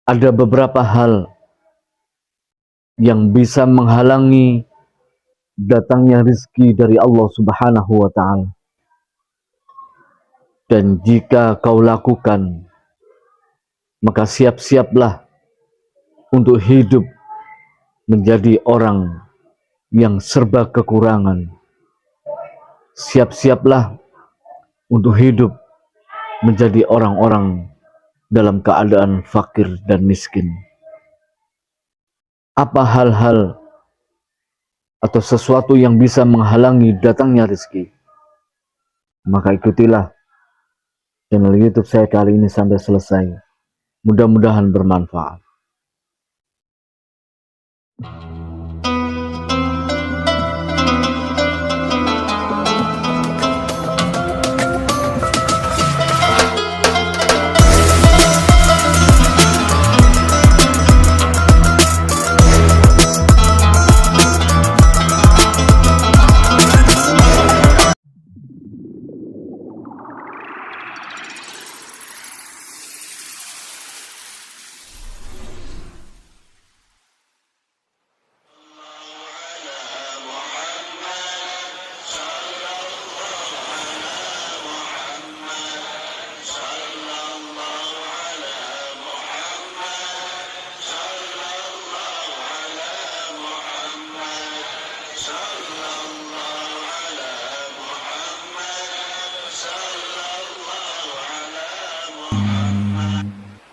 ada beberapa hal yang bisa menghalangi datangnya rizki dari Allah Subhanahu wa Ta'ala. Dan jika kau lakukan, maka siap-siaplah untuk hidup menjadi orang yang serba kekurangan. Siap-siaplah untuk hidup menjadi orang-orang dalam keadaan fakir dan miskin. Apa hal-hal atau sesuatu yang bisa menghalangi datangnya rezeki? Maka ikutilah channel YouTube saya kali ini sampai selesai. Mudah-mudahan bermanfaat.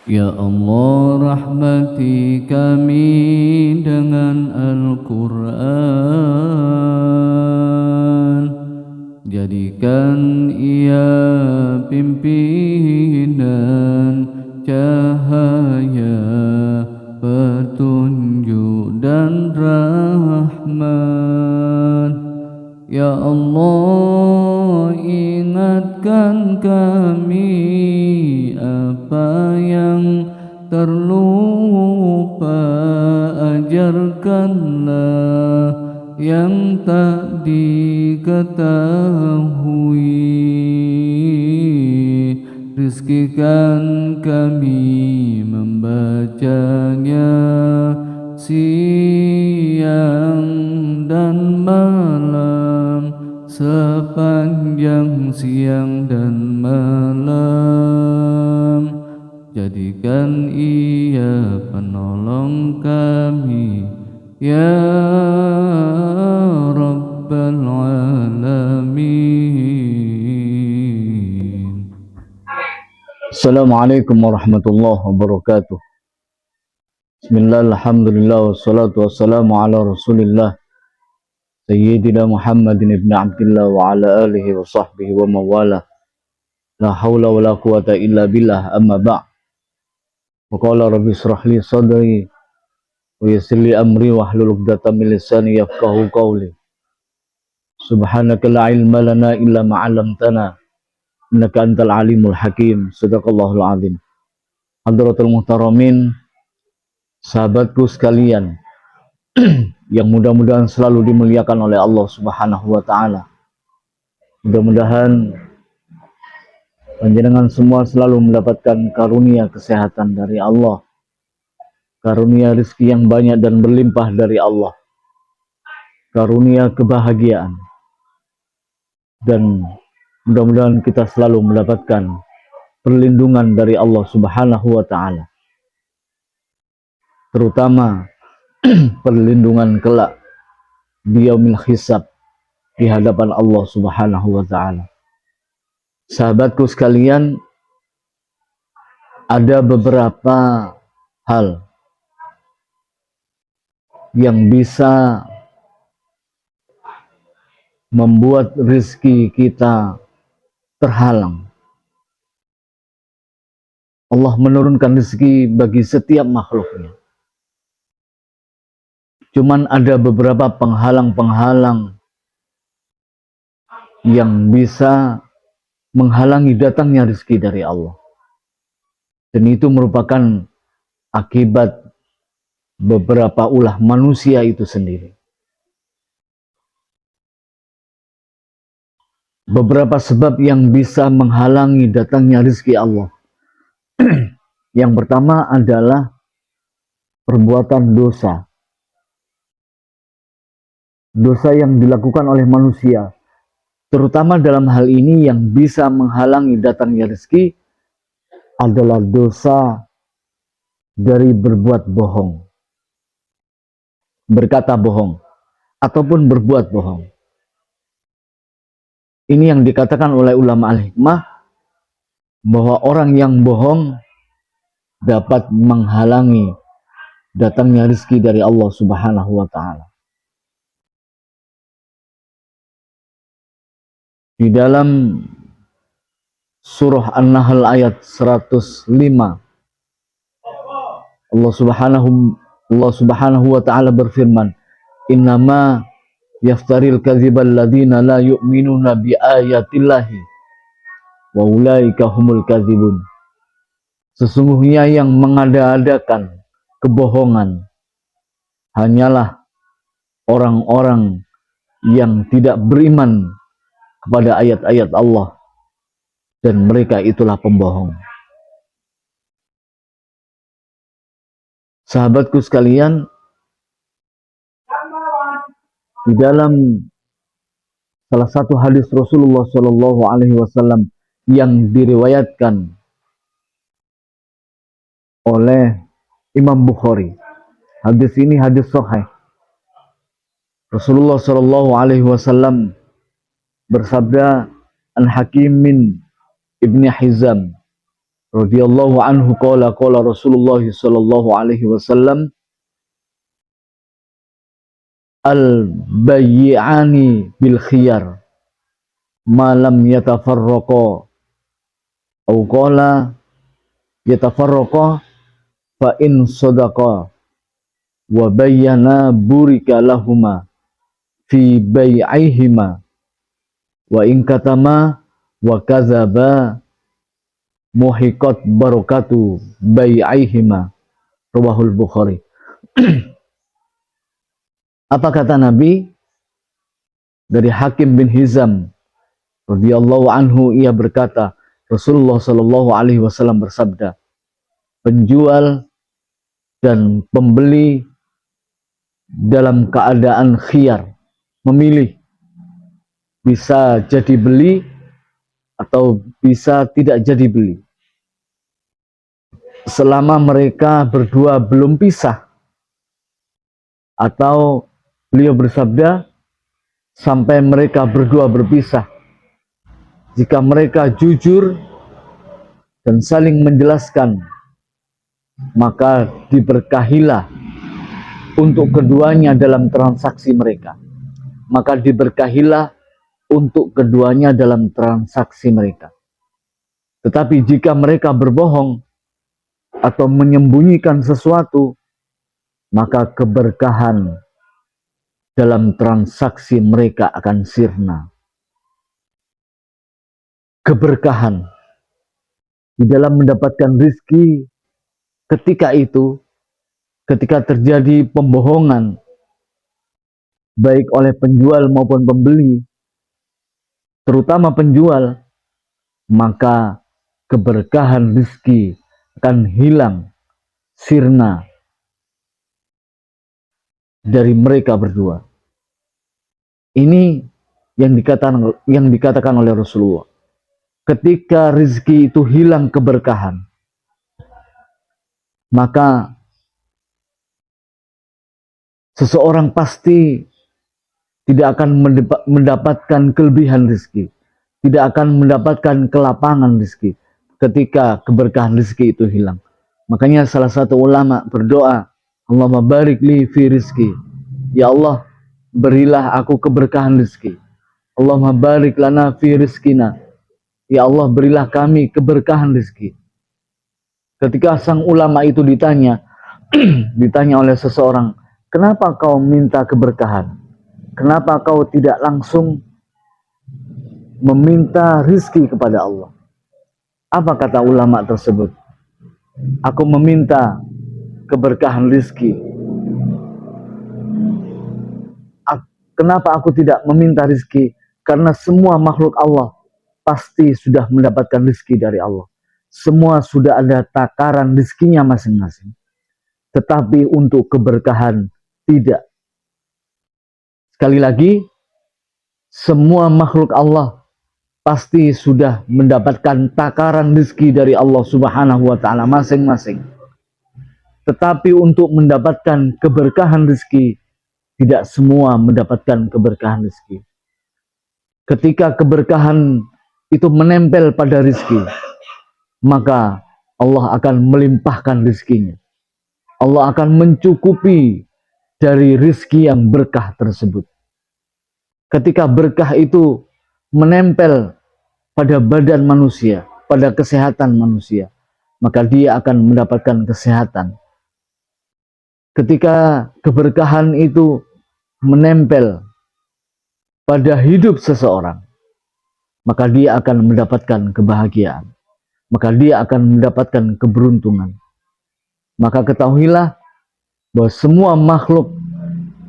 Ya Allah, rahmati kami dengan Al-Quran. Jadikan ia pimpinan, cahaya, petunjuk dan rahmat. Ya Allah, ingatkan kami apa yang terlupa, ajarkanlah yang tak diketahui. Rizkikan kami membacanya siang dan malam, sepanjang siang dan malam. Jadikan ia penolong kami, ya Rabbal Alamin. Assalamualaikum warahmatullahi wabarakatuh. Bismillah, alhamdulillah, wassalatu wassalamu ala rasulillah Sayyidina Muhammadin ibn Abdillah wa ala alihi wa sahbihi wa mawala. La hawla wa la quwata illa billah, amma ba' wa qala rabbi israh li sadri wa yassir li amri wa hlul 'uqdatam min lisani yafqahu qawli. Subhanaka la ilma lana illa ma 'allamtana innaka antal alimul hakim. Sadaqallahul azim. Hadratul muhtaramin, sahabatku sekalian yang mudah-mudahan selalu dimuliakan oleh Allah Subhanahu wa Ta'ala. Mudah-mudahan panjenengan semua selalu mendapatkan karunia kesehatan dari Allah, karunia rezeki yang banyak dan berlimpah dari Allah, karunia kebahagiaan, dan mudah-mudahan kita selalu mendapatkan perlindungan dari Allah Subhanahu wa Ta'ala, terutama perlindungan kelak di yaumil hisab, di hadapan Allah Subhanahu wa Ta'ala. Sahabatku sekalian, ada beberapa hal yang bisa membuat rezeki kita terhalang. Allah menurunkan rezeki bagi setiap makhluknya. Cuman ada beberapa penghalang-penghalang yang bisa menghalangi datangnya rezeki dari Allah. Dan itu merupakan akibat beberapa ulah manusia itu sendiri. Beberapa sebab yang bisa menghalangi datangnya rezeki Allah. Yang pertama adalah perbuatan dosa. Dosa yang dilakukan oleh manusia, terutama dalam hal ini yang bisa menghalangi datangnya rezeki, adalah dosa dari berbuat bohong, berkata bohong, ataupun berbuat bohong. Ini yang dikatakan oleh ulama al-hikmah, bahwa orang yang bohong dapat menghalangi datangnya rezeki dari Allah Subhanahu wa Ta'ala. Di dalam surah An-Nahl ayat 105, Allah Subhanahu wa Ta'ala berfirman, "Innama yaftaril kadzibal ladzina la yu'minuna bi ayatillahi wa ulaika humul kadzibun." Sesungguhnya yang mengada-adakan kebohongan hanyalah orang-orang yang tidak beriman kepada ayat-ayat Allah, dan mereka itulah pembohong. Sahabatku sekalian, di dalam salah satu hadis Rasulullah Shallallahu Alaihi Wasallam yang diriwayatkan oleh Imam Bukhari, hadis ini hadis sahih. Rasulullah Shallallahu Alaihi Wasallam bersabda, "An Hakim min Ibni Hizam radhiyallahu anhu qala Rasulullah sallallahu alaihi wasallam, al-bayyi'ani bil khiyar ma lam yatafarraqa, au qala yatafarraqa fa in sadaqa wa bayyana burika lahuma fi bai'ihima wa in katama wa kadzaba muhiqat barakatu bai'ihima." Rawahul Bukhari. Apa kata Nabi? Dari Hakim bin Hizam radhiyallahu anhu, ia berkata, Rasulullah Shallallahu Alaihi Wasallam bersabda, penjual dan pembeli dalam keadaan khiyar, memilih, bisa jadi beli atau bisa tidak jadi beli, selama mereka berdua belum pisah. Atau beliau bersabda, sampai mereka berdua berpisah. Jika mereka jujur dan saling menjelaskan, maka diberkahilah untuk keduanya dalam transaksi mereka. Maka diberkahilah untuk keduanya dalam transaksi mereka. Tetapi jika mereka berbohong atau menyembunyikan sesuatu, maka keberkahan dalam transaksi mereka akan sirna. Keberkahan di dalam mendapatkan rizki ketika itu, ketika terjadi pembohongan, baik oleh penjual maupun pembeli, terutama penjual, maka keberkahan rizki akan hilang, sirna dari mereka berdua. Ini yang dikatakan oleh Rasulullah. Ketika rizki itu hilang keberkahan, maka seseorang pasti tidak akan mendapatkan kelebihan rizki, tidak akan mendapatkan kelapangan rizki ketika keberkahan rizki itu hilang. Makanya salah satu ulama berdoa, Allahumma barik li fi rizki. Ya Allah, berilah aku keberkahan rizki. Allahumma barik lana fi rizkina. Ya Allah, berilah kami keberkahan rizki. Ketika sang ulama itu ditanya, ditanya oleh seseorang, kenapa kau minta keberkahan? Kenapa kau tidak langsung meminta rizki kepada Allah? Apa kata ulama tersebut? Aku meminta keberkahan rizki. Kenapa aku tidak meminta rizki? Karena semua makhluk Allah pasti sudah mendapatkan rizki dari Allah. Semua sudah ada takaran rizkinya masing-masing. tetapi untuk keberkahan tidak. Sekali lagi, semua makhluk Allah pasti sudah mendapatkan takaran rezeki dari Allah Subhanahu wa taala masing-masing. Tetapi untuk mendapatkan keberkahan rezeki, tidak semua mendapatkan keberkahan rezeki. Ketika keberkahan itu menempel pada rezeki, maka Allah akan melimpahkan rezekinya. Allah akan mencukupi dari rezeki yang berkah tersebut. Ketika berkah itu menempel pada badan manusia, pada kesehatan manusia, maka dia akan mendapatkan kesehatan. Ketika keberkahan itu menempel pada hidup seseorang, maka dia akan mendapatkan kebahagiaan, maka dia akan mendapatkan keberuntungan. Maka ketahuilah bahwa semua makhluk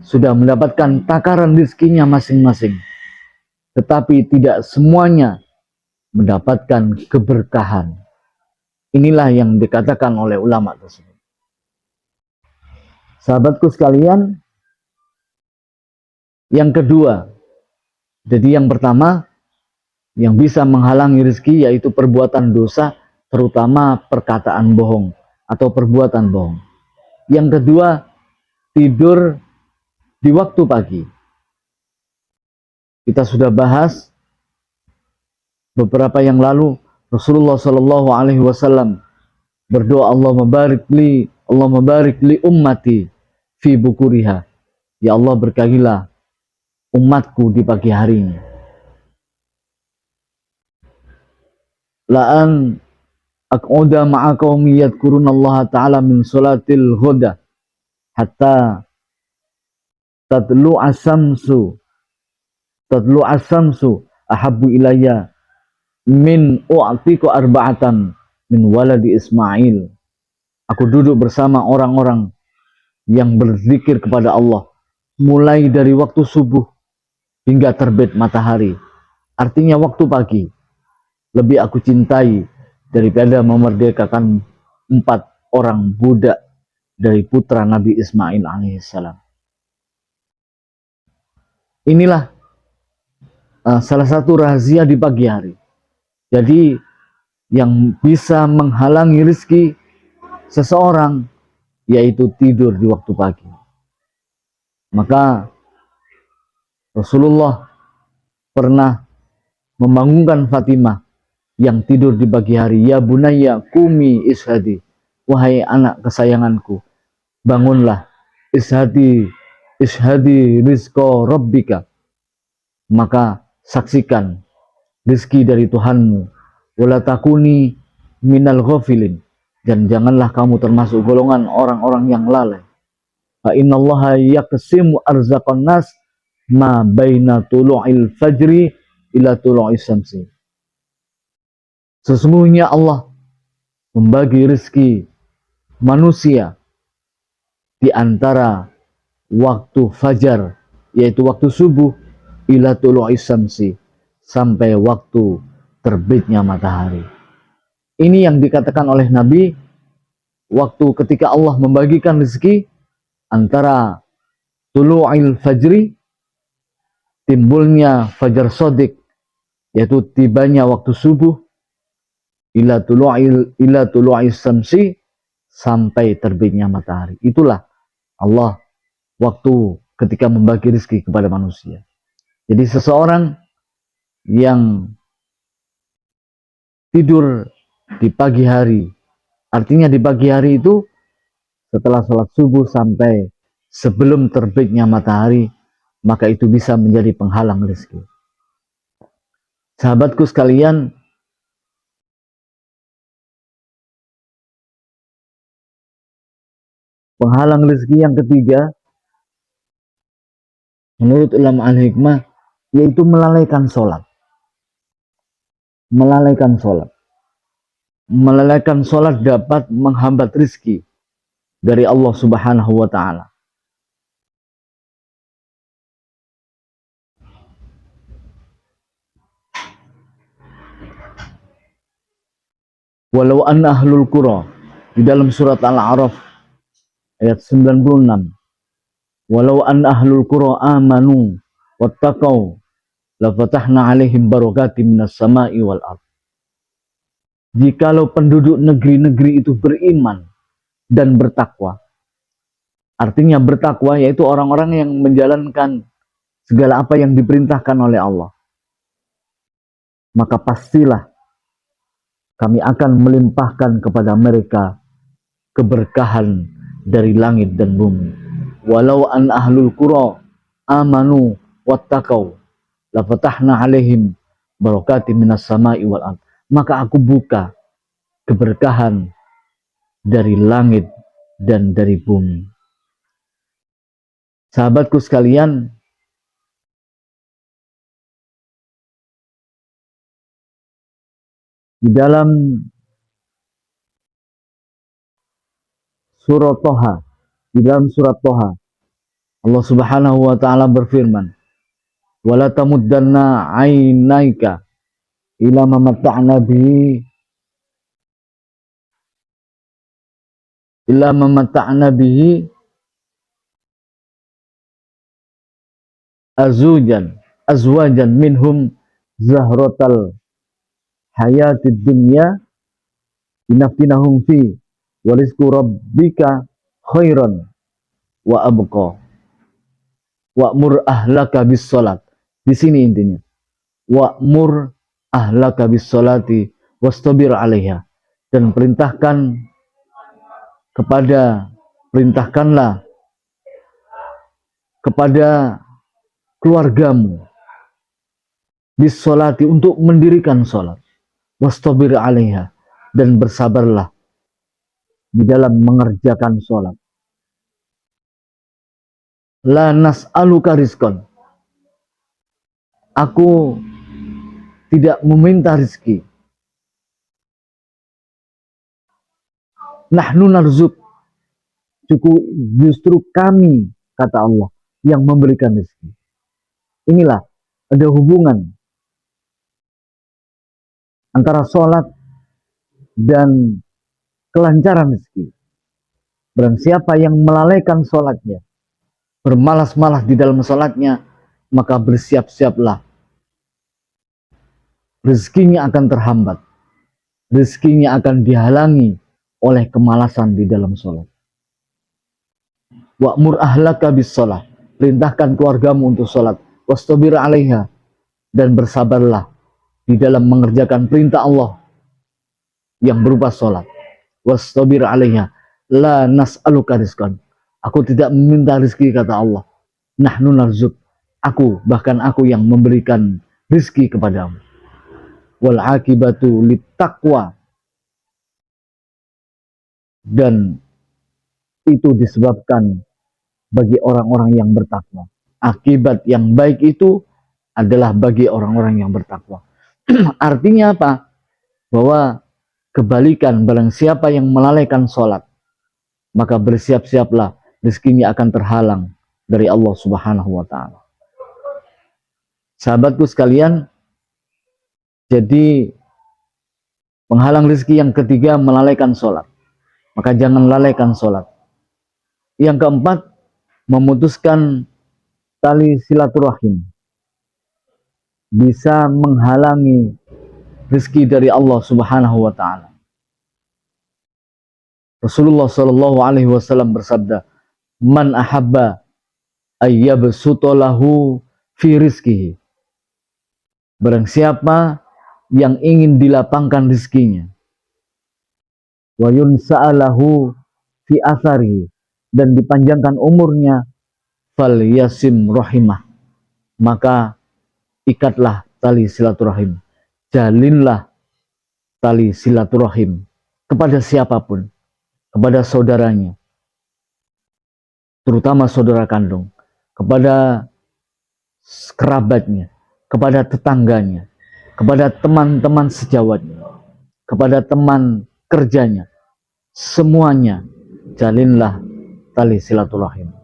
sudah mendapatkan takaran rezekinya masing-masing, tetapi tidak semuanya mendapatkan keberkahan. Inilah yang dikatakan oleh ulama tersebut. Sahabatku sekalian, yang kedua, jadi yang pertama, yang bisa menghalangi rezeki yaitu perbuatan dosa, terutama perkataan bohong atau perbuatan bohong. Yang kedua, tidur di waktu pagi. Kita sudah bahas beberapa yang lalu, Rasulullah Shallallahu Alaihi Wasallam berdoa, Allah mabarik li ummati fi bukuriha. Ya Allah, berkahilah umatku di pagi harinya. La'an aq'uda ma'a qaumi yadhkurunallaha ta'ala min salatil ghuda hatta tadlu asamsu ahabbu ilayya min u'tiku arba'atan min waladi Ismail. Aku duduk bersama orang-orang yang berzikir kepada Allah mulai dari waktu subuh hingga terbit matahari. Artinya waktu pagi lebih aku cintai daripada memerdekakan 4 orang budak dari putra Nabi Ismail alaihissalam. Inilah salah satu rahasia di pagi hari. Jadi yang bisa menghalangi rezeki seseorang yaitu tidur di waktu pagi. Maka Rasulullah pernah membangunkan Fatimah yang tidur di pagi hari. Ya bunayya kumi ishadi, wahai anak kesayanganku, bangunlah, ishadi rizqa rabbika, maka saksikan rezeki dari Tuhanmu, wala takuni minal ghafilin, dan janganlah kamu termasuk golongan orang-orang yang lalai. Fa innallaha yaqsimu arzaqan nas ma baina tulu'il fajri ila tulu'is syamsi. Sesungguhnya Allah membagi rezeki manusia di antara waktu fajar, yaitu waktu subuh, ila tulu'is syamsi, sampai waktu terbitnya matahari. Ini yang dikatakan oleh Nabi, waktu ketika Allah membagikan rezeki antara tulu'il fajri, timbulnya fajar sodik, yaitu tibanya waktu subuh, ila tulu'is syamsi, sampai terbitnya matahari. Itulah Allah waktu ketika membagi rezeki kepada manusia. Jadi seseorang yang tidur di pagi hari, artinya di pagi hari itu setelah sholat subuh sampai sebelum terbitnya matahari, maka itu bisa menjadi penghalang rezeki. Sahabatku sekalian, penghalang rezeki yang ketiga menurut ulama al-hikmah yaitu melalaikan sholat. Melalaikan sholat dapat menghambat rezeki dari Allah Subhanahu wa ta'ala. Walau anna ahlul qura, di dalam surat Al-A'raf ayat 96. Walau an ahlul qura amanu wattaqau la fatahna alaihim barakatim minas sama'i wal ard. Jikalau penduduk negeri-negeri itu beriman dan bertakwa, artinya bertakwa yaitu orang-orang yang menjalankan segala apa yang diperintahkan oleh Allah, maka pastilah kami akan melimpahkan kepada mereka keberkahan dari langit dan bumi. Walau an ahlul qura amanu wattaqau la fatahna alaihim barakatim minas sama'i wal ard. Maka aku buka keberkahan dari langit dan dari bumi. Sahabatku sekalian, di dalam surat Toha, Allah Subhanahu wa taala berfirman, "Wala tamuddanna 'ainaika ila ma matta'na bihi azwajan minhum zahratal hayatid dunya inaftinahum fi warizqu rabbika khairan wa abqa wa'mur ahlaka bis salat." Di sini intinya, wa'mur ahlaka bis salati wastabir 'alaiha, dan perintahkanlah kepada keluargamu bis salati, untuk mendirikan salat, wastabir 'alaiha, dan bersabarlah di dalam mengerjakan salat. La nas'aluka rizqan, aku tidak meminta rizki. Nahnu narzuk, justru kami, kata Allah, yang memberikan rizki. Inilah ada hubungan antara sholat dan kelancaran rizki. Barang siapa yang melalaikan sholatnya, bermalas-malas di dalam sholatnya, maka bersiap-siaplah, rezekinya akan terhambat, rezekinya akan dihalangi oleh kemalasan di dalam sholat. Wa'mur ahlaka bis sholat, perintahkan keluargamu untuk sholat, wastabir 'alaiha, dan bersabarlah di dalam mengerjakan perintah Allah yang berupa sholat. Wastabir 'alaiha, la nas'aluka rizqan, aku tidak meminta rizki, kata Allah. Nahnu narzuk, bahkan aku yang memberikan rizki kepadamu. Wal akibatu lit taqwa, dan itu disebabkan bagi orang-orang yang bertakwa. Akibat yang baik itu adalah bagi orang-orang yang bertakwa. Artinya apa? Bahwa kebalikan, barang siapa yang melalaikan sholat, maka bersiap-siaplah, rezekinya akan terhalang dari Allah Subhanahu wa ta'ala. Sahabatku sekalian, jadi penghalang rezeki yang ketiga, melalaikan sholat. Maka jangan lalaikan sholat. Yang keempat, memutuskan tali silaturahim, bisa menghalangi rezeki dari Allah Subhanahu wa ta'ala. Rasulullah Shallallahu alaihi wasallam bersabda, "Man ahabba ayyabsuta lahu fi rizkihi." Barang siapa yang ingin dilapangkan rezekinya, wa yunsa'alahu fi atharihi, dan dipanjangkan umurnya, fal yasim rahimah, maka ikatlah tali silaturahim, jalinlah tali silaturahim kepada siapapun, kepada saudaranya, terutama saudara kandung, kepada kerabatnya, kepada tetangganya, kepada teman-teman sejawatnya, kepada teman kerjanya, semuanya jalinlah tali silaturahim.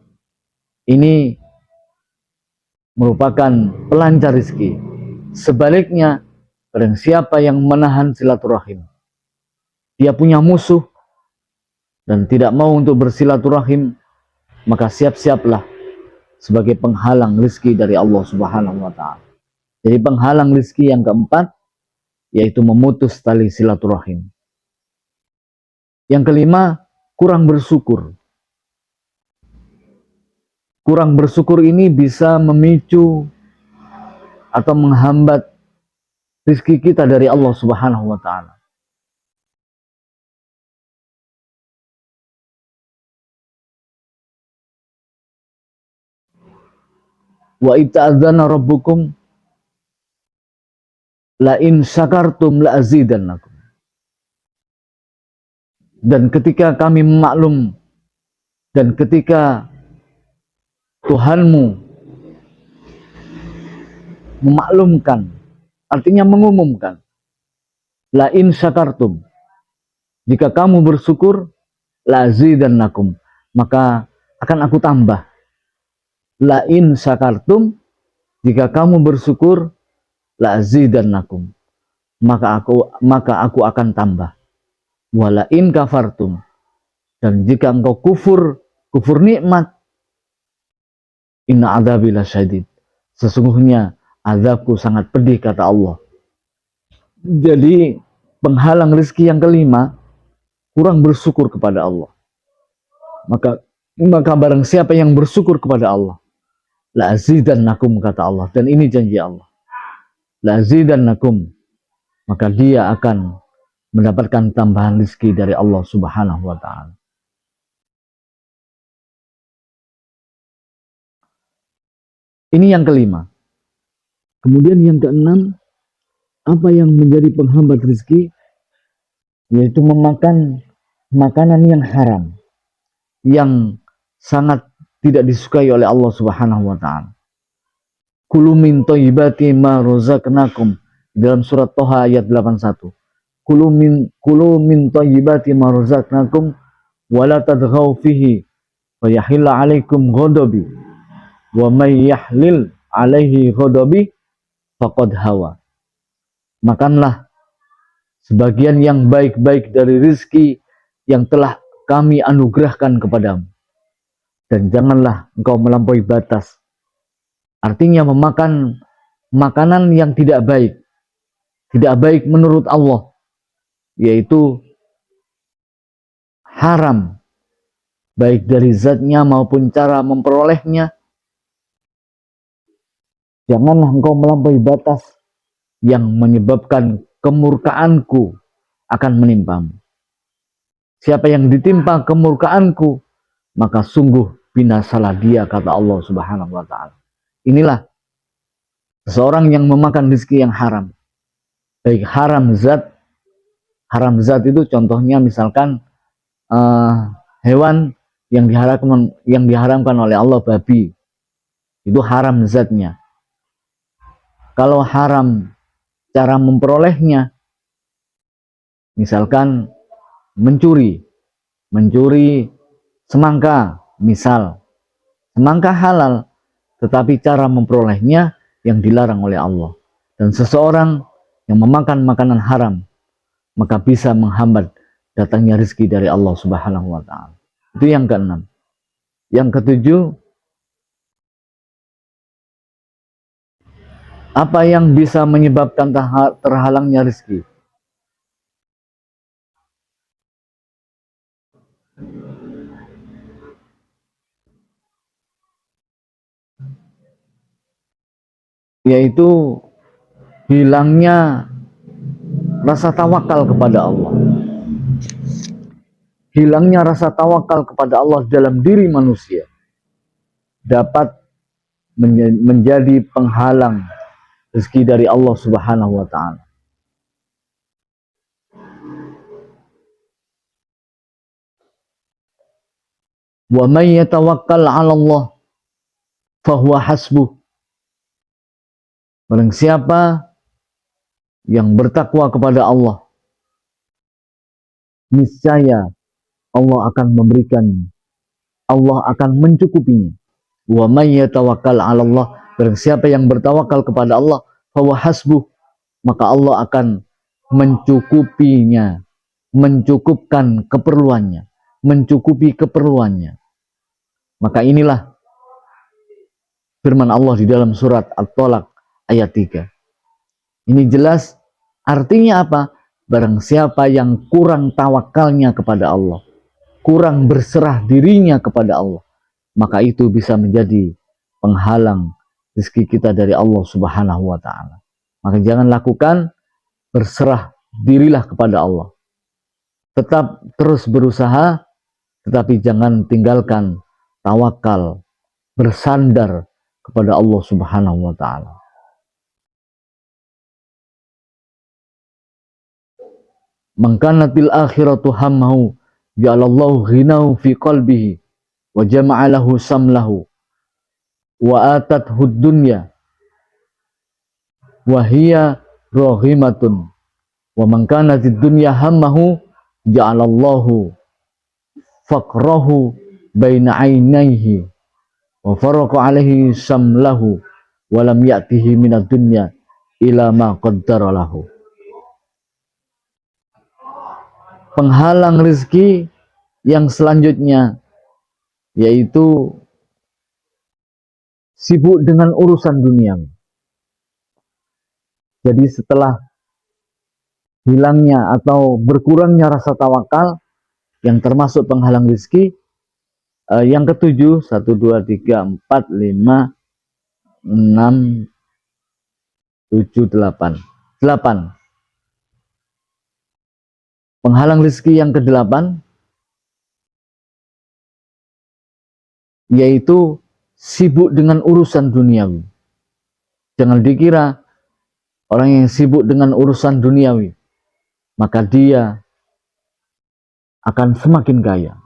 Ini merupakan pelancar rezeki. Sebaliknya, barang siapa yang menahan silaturahim, dia punya musuh, dan tidak mau untuk bersilaturahim, maka siap-siaplah sebagai penghalang rizki dari Allah Subhanahu wa Ta'ala. Jadi penghalang rizki yang keempat yaitu memutus tali silaturahim. Yang kelima, kurang bersyukur. Kurang bersyukur ini bisa memicu atau menghambat rizki kita dari Allah Subhanahu wa Ta'ala. Wa ita'adzana rabbukum la in syakartum la azidannakum. Dan ketika kami memaklum, dan ketika Tuhanmu memaklumkan, artinya mengumumkan, la in syakartum, jika kamu bersyukur, la azidannakum, maka akan aku tambah. La in syakartum, jika kamu bersyukur, la azidannakum, maka aku akan tambah. Wala in kafartum, dan jika engkau kufur nikmat, inna adzabi lasyadid, sesungguhnya azabku sangat pedih, kata Allah. Jadi penghalang rezeki yang kelima, kurang bersyukur kepada Allah. Maka barang siapa yang bersyukur kepada Allah, la azidannakum, kata Allah, dan ini janji Allah, la azidannakum, maka dia akan mendapatkan tambahan rezeki dari Allah Subhanahu wa Ta'ala. Ini yang kelima. Kemudian yang keenam, apa yang menjadi penghambat rezeki? Yaitu memakan makanan yang haram, yang sangat tidak disukai oleh Allah Subhanahu wa Ta'ala. Kulu min thayyibati ma razaqnakum, dalam surat Toha ayat 81. Kulu min thayyibati ma razaqnakum wa la tadghaw fihi fa yahilla 'alaikum ghadabi wa may yahlil 'alaihi ghadabi faqad hawa. Makanlah sebagian yang baik-baik dari rizki yang telah kami anugerahkan kepadamu, dan janganlah engkau melampaui batas. Artinya memakan makanan yang tidak baik menurut Allah, yaitu haram, baik dari zatnya maupun cara memperolehnya. Janganlah engkau melampaui batas yang menyebabkan kemurkaanku akan menimpamu. Siapa yang ditimpa kemurkaanku, maka sungguh binasalah dia, kata Allah Subhanahu wa Ta'ala. Inilah seseorang yang memakan rezeki yang haram, baik haram zat. Haram zat itu contohnya misalkan hewan yang diharamkan oleh Allah, babi, itu haram zatnya. Kalau haram cara memperolehnya, misalkan mencuri semangka, misal semangka halal, tetapi cara memperolehnya yang dilarang oleh Allah. Dan seseorang yang memakan makanan haram, maka bisa menghambat datangnya rezeki dari Allah Subhanahu wa Ta'ala. Itu yang keenam. Yang ketujuh, apa yang bisa menyebabkan terhalangnya rezeki? Yaitu hilangnya rasa tawakal kepada Allah. Hilangnya rasa tawakal kepada Allah dalam diri manusia dapat menjadi penghalang rezeki dari Allah Subhanahu wa Ta'ala. Wa may yatawakkal 'ala Allah fahuwa hasbuh. Barang siapa yang bertakwa kepada Allah, niscaya Allah akan mencukupinya. Wa may yatawakkal 'ala Allah, barang siapa yang bertawakal kepada Allah, fahuwa hasbuh, maka Allah akan mencukupinya, mencukupkan keperluannya. mencukupi keperluannya. Maka inilah firman Allah di dalam surat At-Tolak ayat 3. Ini jelas artinya apa? Barang siapa yang kurang tawakalnya kepada Allah, kurang berserah dirinya kepada Allah, maka itu bisa menjadi penghalang rezeki kita dari Allah Subhanahu wa taala. Maka jangan lakukan, berserah dirilah kepada Allah. Tetap terus berusaha, tetapi jangan tinggalkan tawakal, bersandar kepada Allah Subhanahu wa taala. Mangkanatil akhiratu hammahu ja'alallahu ghinahu fi qalbihi wa jama'alahu samlahu wa atathu dunya wa hiya rahimatun wa mangkanatid dunya hammahu ja'alallahu faqrahu baina ainaihi wa faraqa alaihi samlahu wa lam ya'tihi minad dunya ila ma qaddara lahu. Penghalang rezeki yang selanjutnya yaitu sibuk dengan urusan dunia. Jadi setelah hilangnya atau berkurangnya rasa tawakal yang termasuk penghalang rezeki, yang ketujuh, 1, 2, 3, 4, 5, 6, 7, 8. 8. Penghalang rezeki yang ke-8 yaitu sibuk dengan urusan duniawi. Jangan dikira orang yang sibuk dengan urusan duniawi maka dia akan semakin kaya.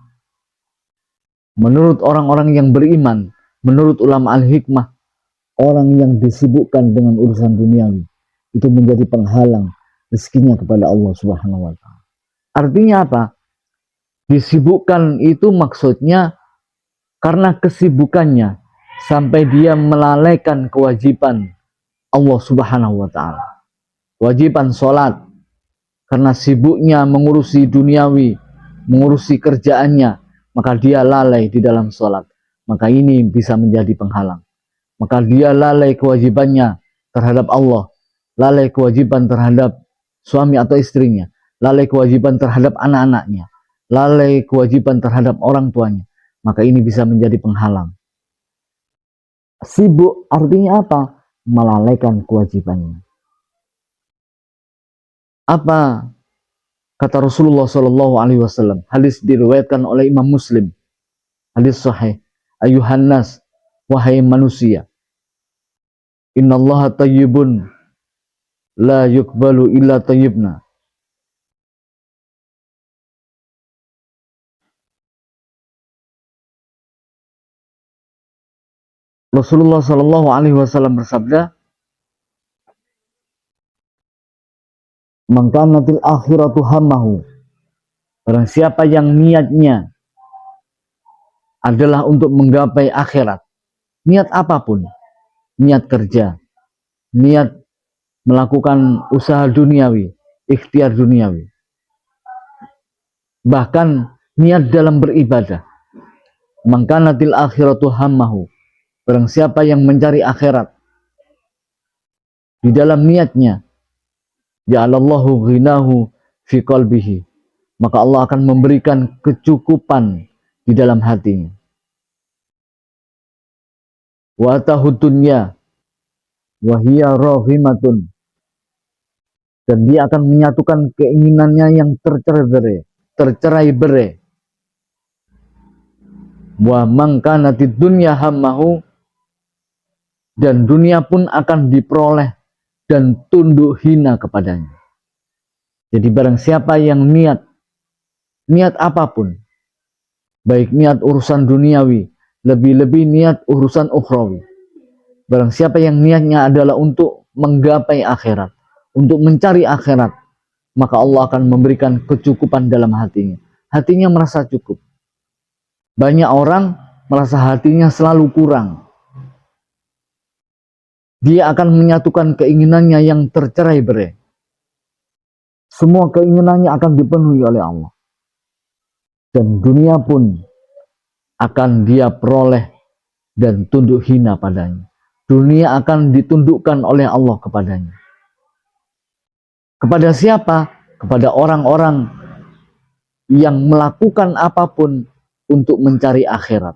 Menurut orang-orang yang beriman, menurut ulama al-hikmah, orang yang disibukkan dengan urusan duniawi itu menjadi penghalang rezekinya kepada Allah Subhanahu wa taala. Artinya apa? Disibukkan itu maksudnya karena kesibukannya sampai dia melalaikan kewajiban Allah Subhanahu wa taala. Kewajiban sholat, karena sibuknya mengurusi duniawi, mengurusi kerjaannya, maka dia lalai di dalam sholat. Maka ini bisa menjadi penghalang. Maka dia lalai kewajibannya terhadap Allah, lalai kewajiban terhadap suami atau istrinya, lalai kewajiban terhadap anak-anaknya, lalai kewajiban terhadap orang tuanya. Maka ini bisa menjadi penghalang. Sibuk artinya apa? Melalaikan kewajibannya. Apa kata Rasulullah SAW? Hadis diriwayatkan oleh Imam Muslim. Hadis sahih. Ayuhan nas, wahai manusia, innallaha tayyibun la yuqbalu illa tayyibna. Rasulullah SAW bersabda, "Mangkanatil akhiratu hammahu." Barang siapa yang niatnya adalah untuk menggapai akhirat, niat apapun, niat kerja, niat melakukan usaha duniawi, ikhtiar duniawi, bahkan niat dalam beribadah. Mangkanatil akhiratu hammahu. Barang siapa yang mencari akhirat di dalam niatnya, ja'alallahu ghinahu fi qalbihi, maka Allah akan memberikan kecukupan di dalam hatinya. Wa atahud dunya wa hiya rahimatun, dan dia akan menyatukan keinginannya yang tercerai-berai. Wa man kanatid dunya hammahu, dan dunia pun akan diperoleh dan tunduk hina kepadanya. Jadi barang siapa yang niat apapun, baik niat urusan duniawi, lebih-lebih niat urusan ukhrawi. Barang siapa yang niatnya adalah untuk menggapai akhirat, untuk mencari akhirat, maka Allah akan memberikan kecukupan dalam hatinya. Hatinya merasa cukup. Banyak orang merasa hatinya selalu kurang. Dia akan menyatukan keinginannya yang tercerai-berai. Semua keinginannya akan dipenuhi oleh Allah. dan dunia pun akan dia peroleh dan tunduk hina padanya. Dunia akan ditundukkan oleh Allah kepadanya. Kepada siapa? Kepada orang-orang yang melakukan apapun untuk mencari akhirat.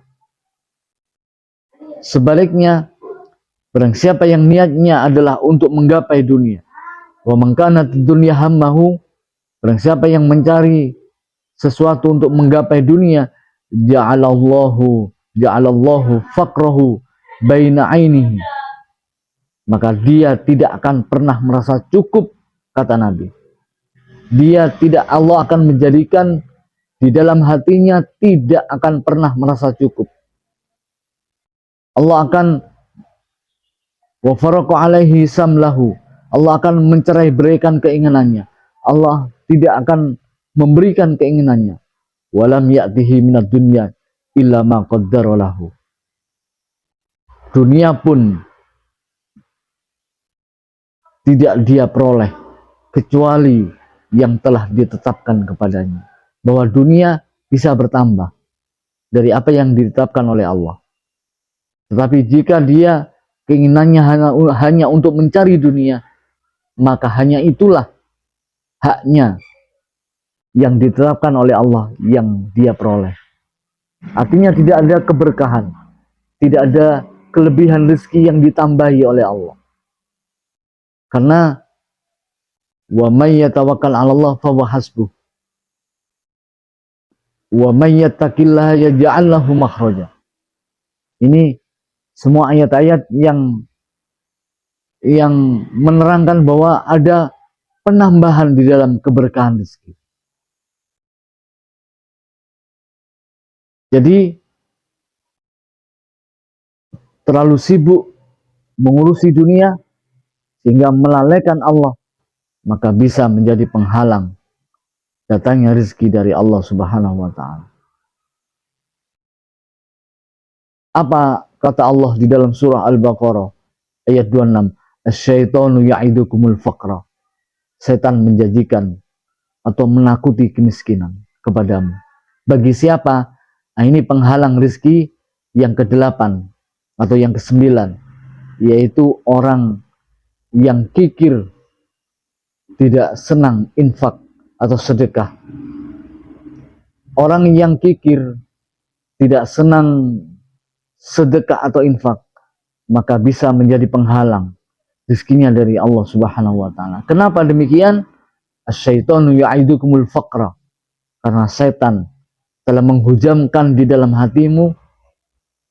Sebaliknya, barang siapa yang niatnya adalah untuk menggapai dunia, wa man kanat dunya hammahu, barang siapa yang mencari sesuatu untuk menggapai dunia, ja'alallahu faqrahu baina ainihi, maka dia tidak akan pernah merasa cukup, kata Nabi. Allah akan menjadikan di dalam hatinya tidak akan pernah merasa cukup. Allah akan wa faraqa alaihi samlahu, Allah akan mencerai beraikan keinginannya. Allah tidak akan memberikan keinginannya. Walam ya'tihi minad dunya illa ma qaddara lahu. Dunia pun tidak dia peroleh kecuali yang telah ditetapkan kepadanya. Bahwa dunia bisa bertambah dari apa yang ditetapkan oleh Allah. Tetapi jika dia keinginannya hanya untuk mencari dunia, maka hanya itulah haknya yang ditetapkan oleh Allah yang dia peroleh. Artinya tidak ada keberkahan, tidak ada kelebihan rezeki yang ditambahi oleh Allah. Karena wa may yatawakkal 'ala Allah fa huwa hasbuh. Wa may yattaqillaha yaj'al lahu makhraja. Ini semua ayat-ayat yang menerangkan bahwa ada penambahan di dalam keberkahan rezeki. Jadi terlalu sibuk mengurusi dunia sehingga melalaikan Allah, maka bisa menjadi penghalang datangnya rezeki dari Allah Subhanahu wa taala. Apa kata Allah di dalam surah Al-Baqarah ayat 26? Asyaitonu ya'idukumul faqra. Setan menjanjikan atau menakuti kemiskinan kepadamu. Bagi siapa? Nah, ini penghalang rezeki yang ke-8 atau yang ke-9, yaitu orang yang kikir, tidak senang infak atau sedekah. Orang yang kikir, tidak senang sedekah atau infak, maka bisa menjadi penghalang rezekinya dari Allah Subhanahu wa taala. Kenapa demikian? Asyaitonu ya'idukumul faqra. Karena setan telah menghujamkan di dalam hatimu,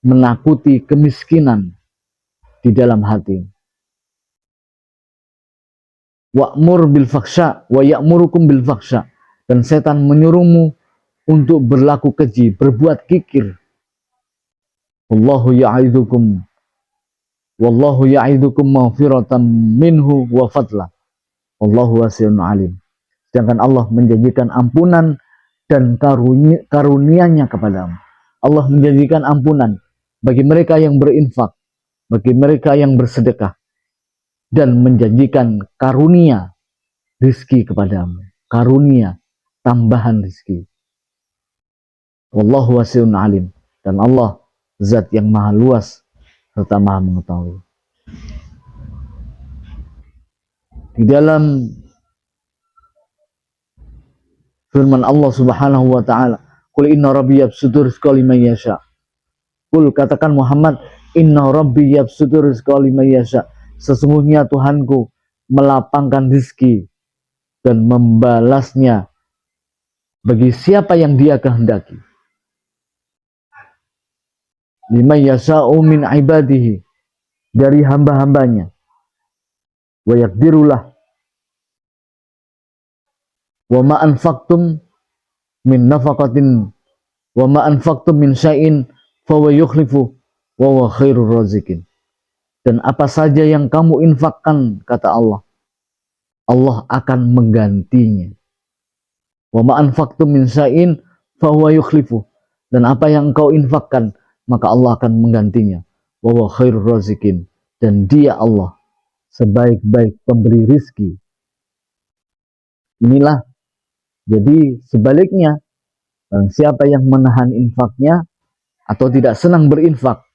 menakuti kemiskinan di dalam hatimu. Wa'mur bil fakhsya wa ya'murukum bil fakhsya. Dan setan menyuruhmu untuk berlaku keji, berbuat kikir. Wallahu ya'idukum maghfiratan minhu wa fadla. Wallahu wasi'un alim. Sedangkan Allah menjanjikan ampunan dan karunia-Nya kepadamu. Allah menjanjikan ampunan bagi mereka yang berinfak, bagi mereka yang bersedekah, dan menjanjikan karunia rizki kepadamu, karunia tambahan rizki. Wallahu wasi'un alim. Dan Allah zat yang maha luas serta maha mengetahui. Di dalam firman Allah Subhanahu wa taala, "Qul inna rabbi yabsutu rizqa liman yasha." Qul, katakan Muhammad, "Inna rabbi yabsutu rizqa liman yasha." Sesungguhnya Tuhanku melapangkan rizki dan membalasnya bagi siapa yang Dia kehendaki. Liman yasha'u min ibadihi, dari hamba-hambanya. Wa yaqdirulah. Wa ma anfaqtum min nafaqatin wa ma anfaqtum min syai'in fa huwa yukhlifu wa huwa khairur raziqin. Dan apa saja yang kamu infakkan, kata Allah, Allah akan menggantinya. Wa ma anfaqtum min syai'in fa huwa yukhlifu. Dan apa yang engkau infakkan, maka Allah akan menggantinya. Wa huwa khairur raziqin. Dan Dia Allah sebaik-baik pemberi rizki. Inilah, jadi sebaliknya, Siapa yang menahan infaknya atau tidak senang berinfak,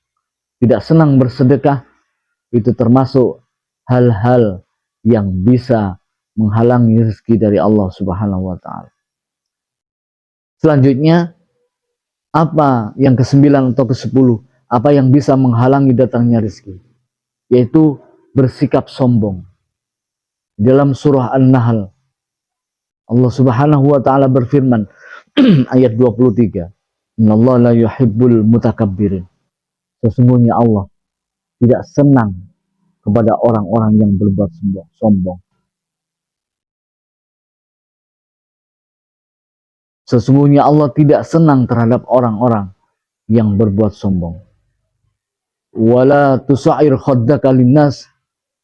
tidak senang bersedekah, itu termasuk hal-hal yang bisa menghalangi rezeki dari Allah Subhanahu wa taala. Selanjutnya, apa yang ke-9 atau ke-10? Apa yang bisa menghalangi datangnya rezeki? Yaitu bersikap sombong. Dalam surah An-Nahl, Allah Subhanahu wa taala berfirman ayat 23, "Innallaha la yuhibbul mutakabbirin." Sesungguhnya Allah tidak senang kepada orang-orang yang berbuat sombong. Sesungguhnya Allah tidak senang terhadap orang-orang yang berbuat sombong. Wala tusa'ir khaddaka linnas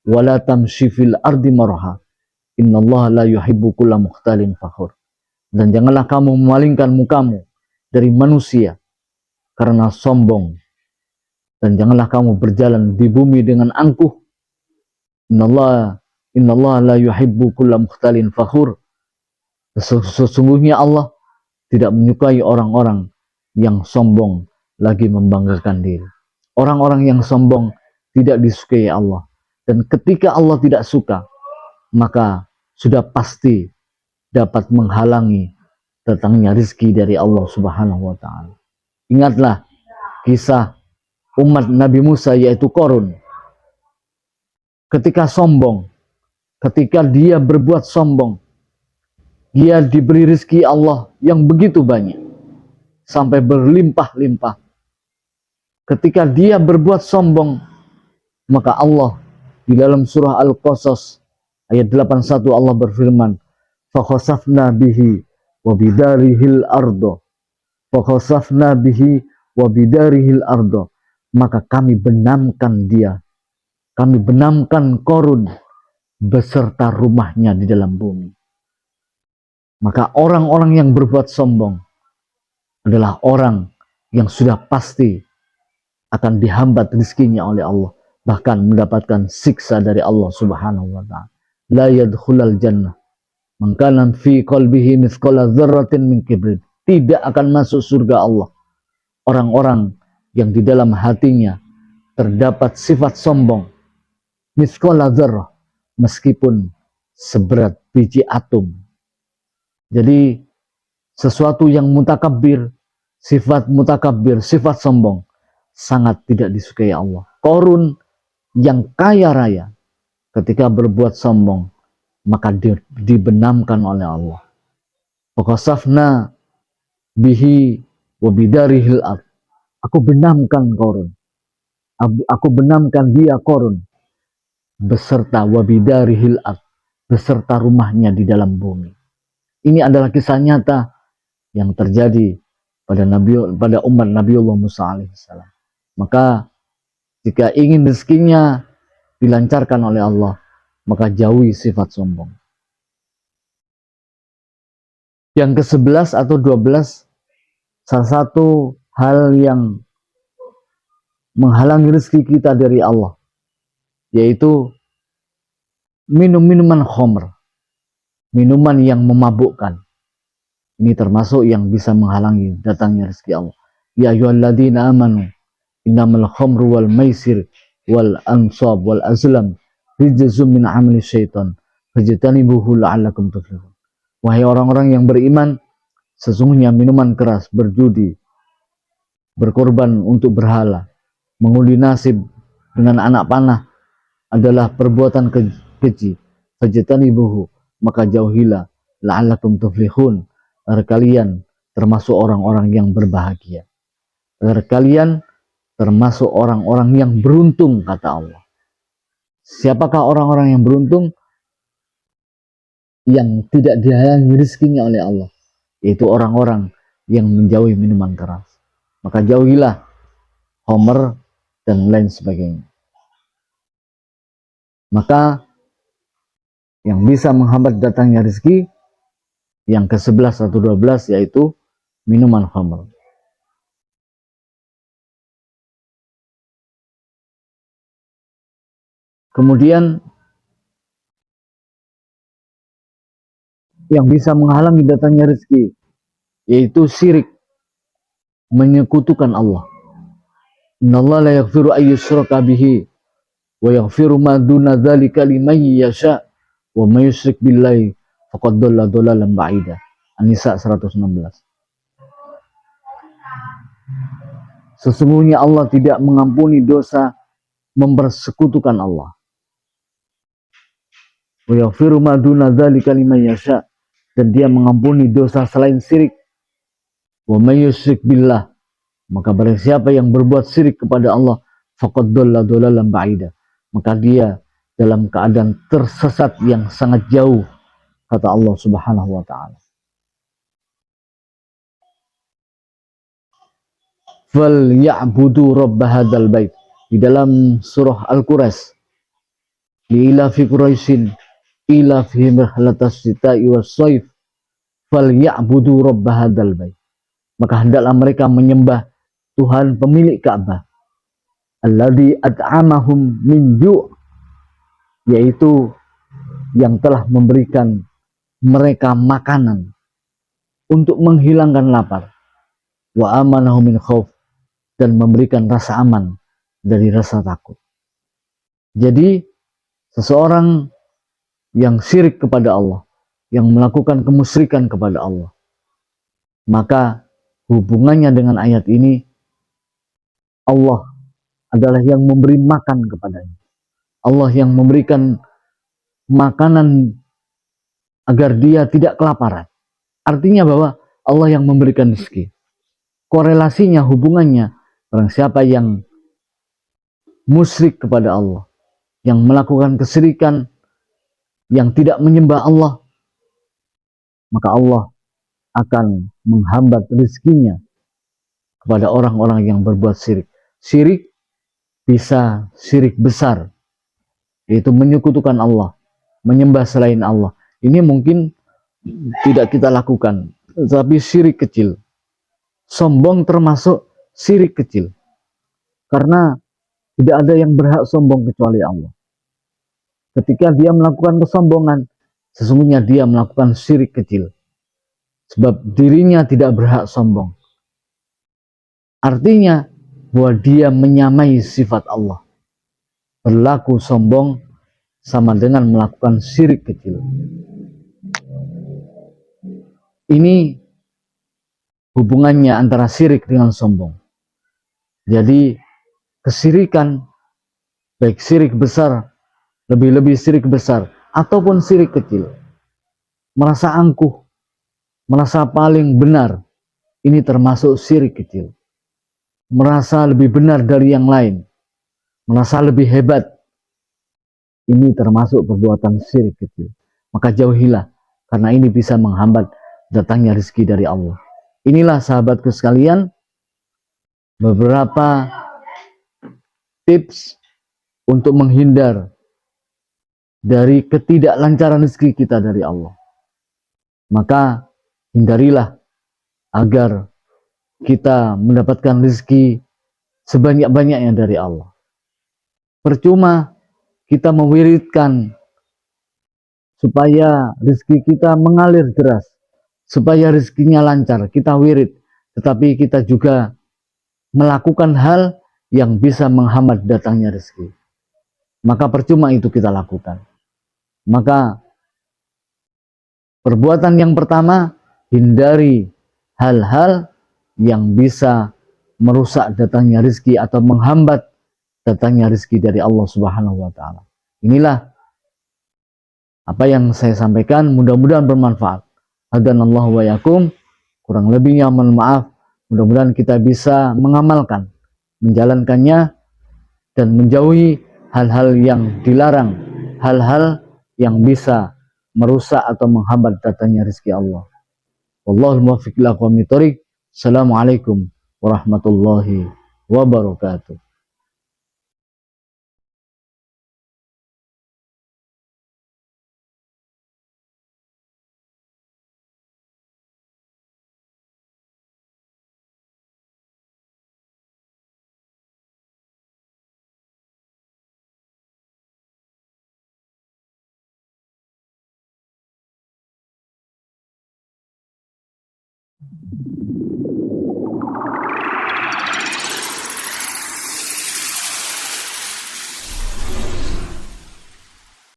wala tamshi fil ardi marha. Innallaha la yuhibbu kulla mukhtalin fakhur. Dan janganlah kamu memalingkan mukamu dari manusia karena sombong. Dan janganlah kamu berjalan di bumi dengan angkuh. Innallaha la yuhibbu kulla mukhtalin fakhur. Sesungguhnya Allah tidak menyukai orang-orang yang sombong lagi membanggakan diri. Orang-orang yang sombong tidak disukai Allah. Dan ketika Allah tidak suka, maka sudah pasti dapat menghalangi datangnya rezeki dari Allah Subhanahu wa taala. Ingatlah kisah umat Nabi Musa yaitu Qarun. Ketika sombong, ketika dia berbuat sombong, dia diberi rezeki Allah yang begitu banyak sampai berlimpah-limpah. Ketika dia berbuat sombong, maka Allah di dalam surah Al-Qasas ayat 81 Allah berfirman, "Fakhasafna bihi wa bidarihil ardo." Fakhasafna bihi wa bidarihil ardo. Maka kami benamkan dia. Kami benamkan Qarun beserta rumahnya di dalam bumi. Maka orang-orang yang berbuat sombong adalah orang yang sudah pasti akan dihambat rezekinya oleh Allah, bahkan mendapatkan siksa dari Allah Subhanahu wa taala. La yadkhulul jannah man kana fi qalbihi mithqala dzarratin min kibrin. Tidak akan masuk surga Allah orang-orang yang di dalam hatinya terdapat sifat sombong, mithqala dzarrah, meskipun seberat biji atom. Jadi sesuatu yang mutakabbir, sifat sombong sangat tidak disukai Allah. Qarun yang kaya raya ketika berbuat sombong maka dibenamkan oleh Allah. Fakasafna bihi wa bidarihil ard. Aku benamkan Qarun. Aku benamkan dia Qarun beserta wa bidarihil ard, beserta rumahnya di dalam bumi. Ini adalah kisah nyata yang terjadi pada umat Nabiullah Musa alaihissalam. Maka jika ingin rezekinya dilancarkan oleh Allah, maka jauhi sifat sombong. Yang ke-11 atau 12, salah satu hal yang menghalangi rezeki kita dari Allah, yaitu minum-minuman khamr, minuman yang memabukkan. Ini termasuk yang bisa menghalangi datangnya rezeki Allah. Ya ayyuhalladzina amanu innamal khamru wal maisir wal ansab wal azlam rijzum min amali syaitan fajtanibuhu la'allakum tuflihun. Wahai orang-orang yang beriman, sesungguhnya minuman keras, berjudi, berkorban untuk berhala, mengundi nasib dengan anak panah adalah perbuatan keji. Fajtanibuhu, maka jauhilah, la'allakum tuflihun, agar kalian termasuk orang-orang yang berbahagia, agar kalian termasuk orang-orang yang beruntung, kata Allah. Siapakah orang-orang yang beruntung? Yang tidak dihalangi rezekinya oleh Allah, yaitu orang-orang yang menjauhi minuman keras. Maka jauhilah khamr dan lain sebagainya. Maka yang bisa menghambat datangnya rezeki yang ke-11 atau 12 yaitu minuman khamr. Kemudian yang bisa menghalangi datangnya rezeki yaitu syirik, menyekutukan Allah. Innallaha la yaghfiru ay yushraka bihi wa yaghfiru ma duna dzalika liman yasha wa may yusyrik billahi faqad dhalla dhalalan ba'ida. An-Nisa 116. Sesungguhnya Allah tidak mengampuni dosa mempersekutukan Allah. Wa yaghfiru ma duna dzalika liman yasha, dan dia mengampuni dosa selain syirik. Wa may yusyrik billah, maka barang siapa yang berbuat syirik kepada Allah, faqad dhalla dhalalan ba'ida, maka dia dalam keadaan tersesat yang sangat jauh, kata Allah Subhanahu wa taala. Fal ya'budu rabb hadzal bait, di dalam surah Al-Quraish, ila fi quraisyin ila fi rihlatas sita'i was-shaif fal ya'budu rabb hadzal bait, maka hendaklah mereka menyembah Tuhan pemilik Ka'bah, alladzi at'amahum min ju', yaitu yang telah memberikan mereka makanan untuk menghilangkan lapar, wa amanahum min khauf, dan memberikan rasa aman dari rasa takut. Jadi seseorang yang syirik kepada Allah, yang melakukan kemusyrikan kepada Allah, maka hubungannya dengan ayat ini, Allah adalah yang memberi makan kepadanya. Allah yang memberikan makanan agar dia tidak kelaparan. Artinya bahwa Allah yang memberikan rezeki. Korelasinya, hubungannya, barang siapa yang musyrik kepada Allah, yang melakukan kesyirikan, yang tidak menyembah Allah, maka Allah akan menghambat rezekinya kepada orang-orang yang berbuat syirik. Syirik bisa syirik besar, yaitu menyekutukan Allah, menyembah selain Allah. Ini mungkin tidak kita lakukan, tapi syirik kecil. Sombong termasuk syirik kecil, karena tidak ada yang berhak sombong kecuali Allah. Ketika dia melakukan kesombongan, sesungguhnya dia melakukan syirik kecil, sebab dirinya tidak berhak sombong. Artinya bahwa dia menyamai sifat Allah. Berlaku sombong sama dengan melakukan syirik kecil. Ini hubungannya antara syirik dengan sombong. Jadi kesyirikan, baik syirik besar, lebih-lebih syirik besar, ataupun syirik kecil, merasa angkuh, merasa paling benar, ini termasuk syirik kecil. Merasa lebih benar dari yang lain, merasa lebih hebat, ini termasuk perbuatan syirik kecil. Maka jauhilah, karena ini bisa menghambat datangnya rezeki dari Allah. Inilah sahabatku sekalian, beberapa tips untuk menghindar dari ketidaklancaran rezeki kita dari Allah. Maka hindarilah agar kita mendapatkan rezeki sebanyak-banyaknya dari Allah. Percuma kita mewiridkan supaya rezeki kita mengalir deras, supaya rezekinya lancar, kita wirid, tetapi kita juga melakukan hal yang bisa menghambat datangnya rezeki. Maka percuma itu kita lakukan. Maka perbuatan yang pertama, hindari hal-hal yang bisa merusak datangnya rezeki atau menghambat datangnya rezeki dari Allah Subhanahu wa taala. Inilah apa yang saya sampaikan, mudah-mudahan bermanfaat. Hadanallahu wa yakum. Kurang lebihnya mohon maaf. Mudah-mudahan kita bisa mengamalkan, menjalankannya, dan menjauhi hal-hal yang dilarang, hal-hal yang bisa merusak atau menghambat datangnya rezeki Allah. Wallahul muwaffiq ila aqwamit thoriq. Assalamualaikum warahmatullahi wabarakatuh.